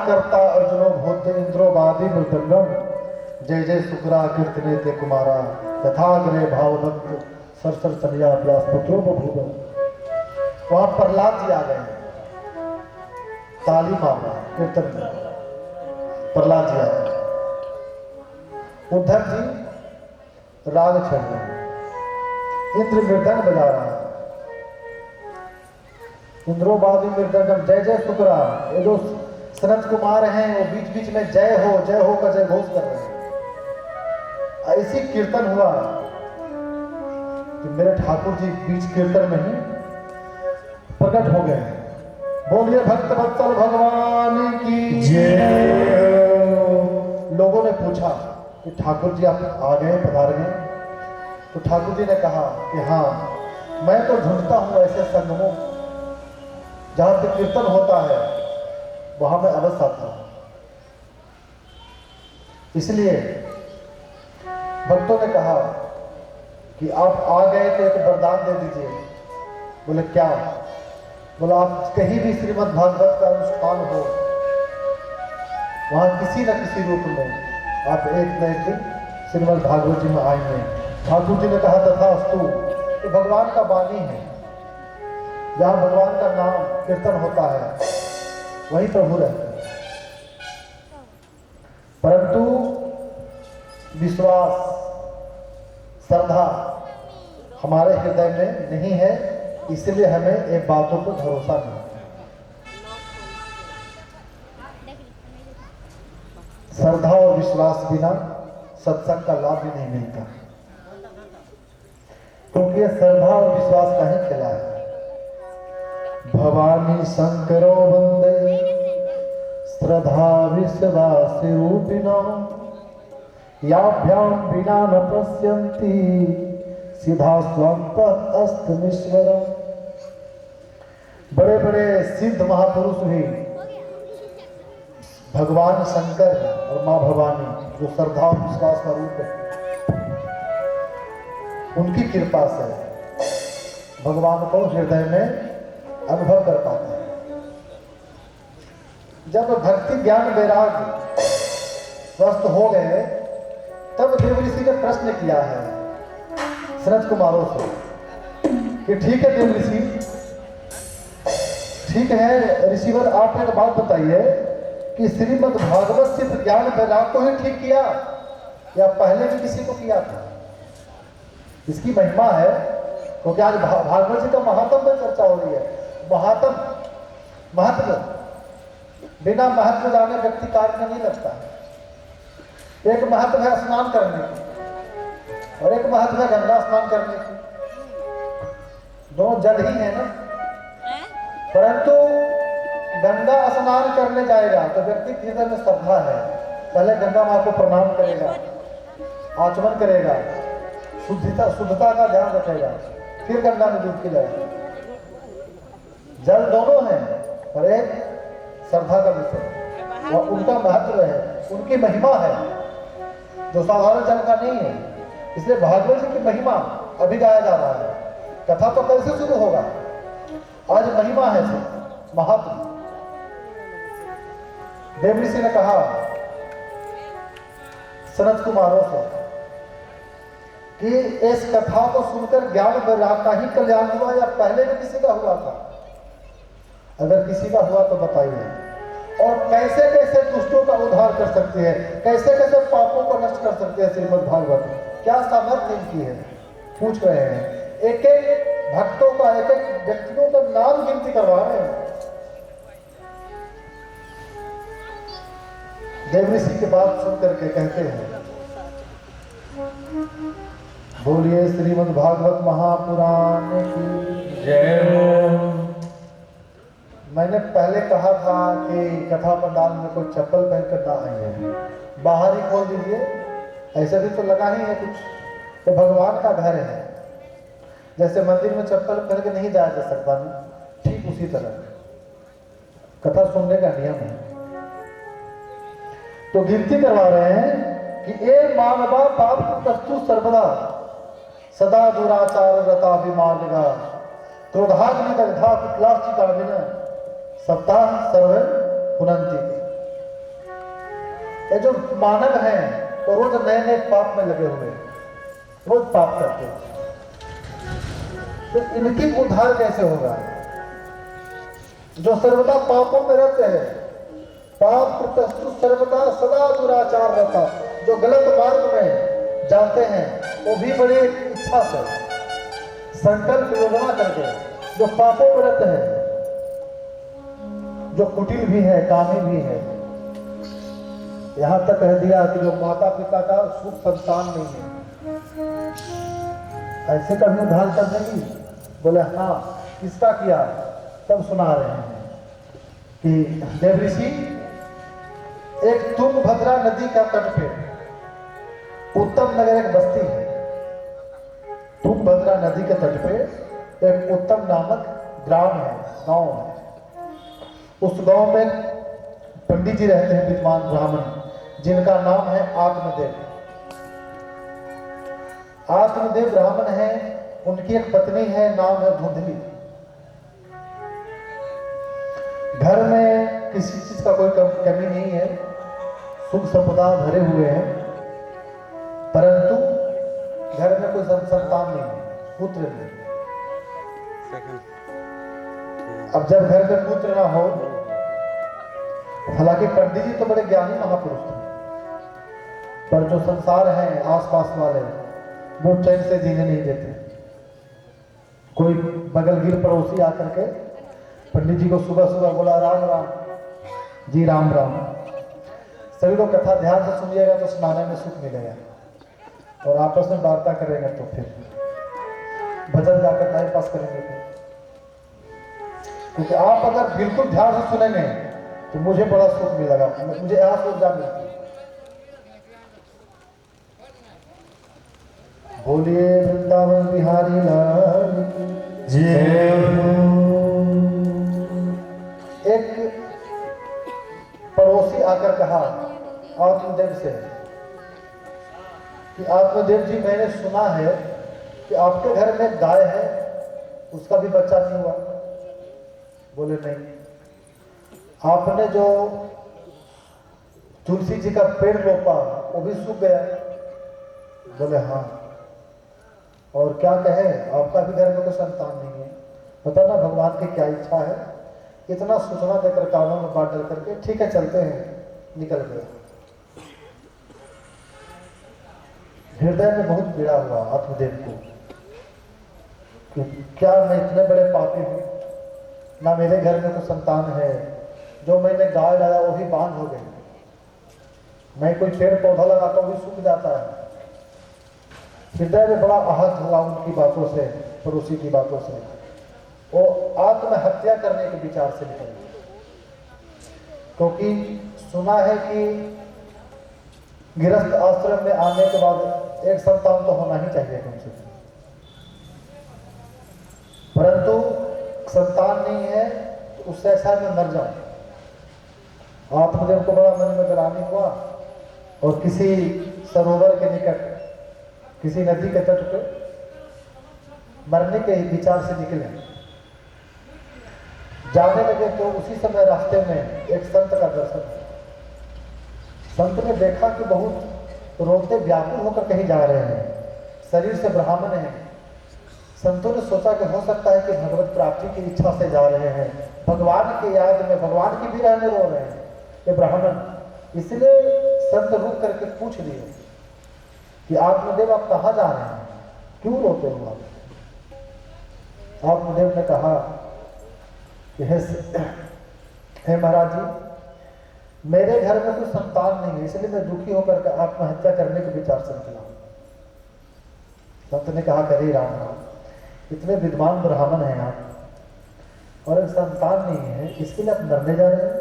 करता अर्जुनो भूत इंद्रो वादी मृदंगम जय जय सुकरा कीर्तने ते कुमारा तथाग्रे भावभक्त सरसर सनिया व्यास पुत्रो बभूव। वहां प्रहलाद जी आ गए, ताली मार रहे कीर्तन में, प्रहलाद जी आ गए। उद्धव जी राग छड़ रहे, इंद्र मृदंग बजा रहा है, इंद्रोबादी मृदंगम जय जय शुक्रा। ये जो सनत कुमार हैं वो बीच बीच में जय हो का जय घोष कर रहे हैं। ऐसी कीर्तन हुआ कि मेरे ठाकुर जी बीच कीर्तन में ही प्रकट हो गए। बोलिए भक्त वत्सल भगवान की जय। लोगों ने पूछा कि ठाकुर जी आप आ गए, पधार गए? तो ठाकुर जी ने कहा कि हाँ, मैं तो ढूंढता हूं ऐसे संगमों जहां पे कीर्तन होता है, वहां मैं अवश्य आता हूं। इसलिए भक्तों ने कहा कि आप आ गए तो एक वरदान दे दीजिए। बोले क्या? बोला आप कहीं भी श्रीमद् भागवत का अनुष्ठान हो, वहां किसी न किसी रूप में आप एक न एक दिन श्रीमद् भागवत जी में आएंगे। ठाकुर जी ने कहा तथास्तु। तो भगवान का वाणी है, जहां भगवान का नाम कीर्तन होता है वहीं प्रभु रहते हैं। परंतु विश्वास श्रद्धा हमारे हृदय में नहीं है, इसलिए हमें एक बातों पर भरोसा नहीं। श्रद्धा और विश्वास बिना सत्संग का लाभ भी नहीं मिलता, क्योंकि यह श्रद्धा और विश्वास का ही खेला है। भवानी शंकरो वंदे श्रद्धा विश्वास रूपिणो याभ्याम बिना न पश्यन्ति सीधा स्वंत अस्तमीश्वरम। बड़े बड़े सिद्ध महापुरुष भी भगवान शंकर और मां भवानी जो श्रद्धा और विश्वास का रूप है, उनकी कृपा से भगवान को हृदय में अनुभव कर पाते हैं। जब भक्ति ज्ञान वैराग्य स्वस्थ हो गए, तब देव ऋषि ने प्रश्न किया है सनत कुमारों से कि ठीक है देव ऋषि, ठीक है ऋषिवर, आप एक बात बताइए कि श्रीमद् भागवत सिर्फ ज्ञान वैराग्य को ही ठीक किया या पहले भी किसी को किया था? इसकी महिमा है, क्योंकि आज भागवत जी का महात्म में चर्चा हो रही है। महत्व बिना महत्व जाने व्यक्ति कार्य में नहीं लगता है। एक महत्व है स्नान करने की और एक महत्व है गंगा स्नान करने की, दोनों जल ही है ना। परंतु गंगा स्नान करने जाएगा तो व्यक्ति के हृदय में श्रद्धा है, पहले गंगा मां को प्रणाम करेगा, आचमन करेगा, शुद्धता का ध्यान रखेगा, फिर गंगा में डुबकी लगाएगा। जल दोनों हैं, पर एक श्रद्धा का विषय, वह उनका महत्व है, उनकी महिमा है जो साधारण जल का नहीं है। इसलिए भागवत जी की महिमा अभी गाया जा रहा है। कथा तो कल से शुरू होगा, आज महिमा है महत्व। देव ऋषि ने कहा सनत कुमारों से कि इस कथा को सुनकर ज्ञान वैराग्य का ही कल्याण हुआ या पहले भी किसी का हुआ था? अगर किसी का हुआ तो बताइए। और कैसे कैसे दुष्टों का उद्धार कर सकती है, कैसे कैसे पापों को नष्ट कर सकते हैं श्रीमद् भागवत, क्या सामर्थ्य इनकी है? पूछ रहे हैं, एक एक भक्तों का, एक एक व्यक्तियों का नाम गिनती करवा रहे हैं। देव ऋषि की बात सुन करके कहते हैं, बोलिए श्रीमद् भागवत महापुराण की जय। मैंने पहले कहा था कि कथा पंडाल में कोई चप्पल पहन कर ना आइए, बाहर ही खोल दीजिए, ऐसे भी तो लगा ही है कुछ। तो भगवान का घर है, जैसे मंदिर में चप्पल पहन के नहीं जाया जा सकता ना, ठीक उसी तरह कथा सुनने का नियम है। तो गिनती करवा रहे हैं कि ए मानवा पाप तस्तु सर्वदा सदा दुराचार रता विमार्गा क्रोधाग्नि दग्धा कुक्लाश्चिता विना सप्ताह सर्व पुनंती। ये जो मानव हैं तो रोज नए नए पाप में लगे हुए, रोज पाप करते हैं, तो इनकी उद्धार कैसे होगा? जो सर्वदा पापों में रहते हैं, पाप प्रतस्तु सर्वदा सदा दुराचार रहता, जो गलत मार्ग में जाते हैं वो भी बड़ी इच्छा से संकल्प योजना करके जो पापों में रहते हैं, जो कुटिल भी है, कामी भी है, यहां तक कह दिया कि जो माता पिता का सुख संतान नहीं है, ऐसे कभी उद्धार कर देगी? बोले हाँ। किसका किया? तब सुना रहे हैं कि देवऋषि एक तुंगभद्रा नदी का तट पे उत्तम नगर एक बस्ती है। तुंगभद्रा नदी के तट पे एक उत्तम नामक ग्राम है, गांव है। उस गांव में पंडित जी रहते हैं, विद्वान ब्राह्मण, जिनका नाम है आत्मदेव। आत्मदेव ब्राह्मण है, उनकी एक पत्नी है, नाम है धुंधली। घर में किसी चीज का कोई कमी नहीं है, सुख संपदा भरे हुए हैं, परंतु घर में कोई संतान नहीं है, पुत्र नहीं। अब जब घर में पुत्र ना हो, हालांकि पंडित जी तो बड़े ज्ञानी महापुरुष थे, पर जो संसार है आसपास वाले वो चैन से जीने नहीं देते। कोई बगल गिर पड़ोसी आकर के पंडित जी को सुबह सुबह बोला, राम राम जी, राम राम। सभी लोग कथा ध्यान से सुनिएगा तो सुनाने में सुख मिलेगा, और आपस में वार्ता करेंगे तो फिर भजन गाकर टाइम पास करेंगे। क्योंकि आप अगर बिल्कुल ध्यान से सुनेंगे तो मुझे बड़ा सुख मिलेगा, मुझे यहाँ ऊर्जा मिलती। बोलिए वृंदावन बिहारी लाल जय। एक पड़ोसी आकर कहा आत्मदेव से कि आत्मदेव जी, मैंने सुना है कि आपके घर में गाय है, उसका भी बच्चा नहीं हुआ। बोले नहीं। आपने जो तुलसी जी का पेड़ रोपा वो भी सूख गया। बोले हाँ। और क्या कहे, आपका भी घर में कोई संतान नहीं है। पता ना भगवान की क्या इच्छा है, इतना सूचना देकर कानों में बांट डाल करके ठीक है चलते हैं, निकल गए। हृदय में बहुत पीड़ा हुआ आत्मदेव को कि क्या मैं इतने बड़े पापी हूँ, ना मेरे घर में कोई संतान है, जो मैंने गाय लाया वो भी बांझ हो गई, मैं कोई पेड़ पौधा लगाता हूँ भी सूख जाता है। हृदय में बड़ा आहत हुआ उनकी बातों से, पड़ोसी की बातों से। वो आत्महत्या करने के विचार से निकल गए, क्योंकि सुना है कि गृहस्थ आश्रम में आने के बाद एक संतान तो होना ही चाहिए कम से कम, परंतु संतान नहीं है तो उससे अच्छा मैं मर जाऊं। आत्मदेव को बड़ा मन में ग्लानि हुआ और किसी सरोवर के निकट, किसी नदी के तट पे मरने के विचार से निकले। जाने लगे तो उसी समय रास्ते में एक संत का दर्शन हुआ। संत ने देखा कि बहुत रोते व्याकुल होकर कहीं जा रहे हैं, शरीर से ब्राह्मण हैं। संतों ने सोचा कि हो सकता है कि भगवत प्राप्ति की इच्छा से जा रहे हैं, भगवान की याद में, भगवान की भी रहने रो रहे हैं ये ब्राह्मण। इसलिए संत रुक करके पूछ लिए कि आत्मदेव आप कहाँ जा रहे हैं, क्यों रोते हो आप? आत्मदेव ने कहा कि हे महाराज जी, मेरे घर में कोई संतान नहीं है, इसलिए मैं दुखी होकर के आत्महत्या करने के विचार से निकला। संत ने कहा करे राम राम, इतने विद्वान ब्राह्मण हैं आप और एक संतान नहीं है, इसके लिए आप मरने जा रहे हैं?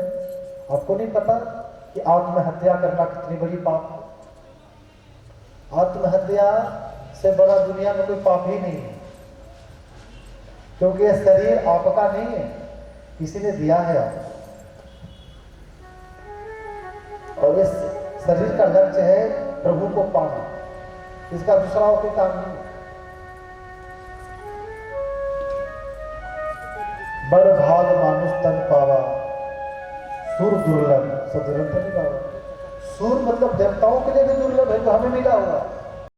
आपको नहीं पता कि आत्महत्या करना कितनी बड़ी पाप है? आत्महत्या से बड़ा दुनिया में कोई पाप ही नहीं है, क्योंकि यह शरीर आपका नहीं है, किसी ने दिया है आपको। और इस शरीर का लक्ष्य है प्रभु को पाना, इसका दूसरा कोई काम नहीं। बड़ भाग मानुष तन पावा, सुर दुर्लभ सदुरंत नहीं पावा। सूर मतलब देवताओं के लिए भी दुर्लभ है, जो हमें मिला हुआ।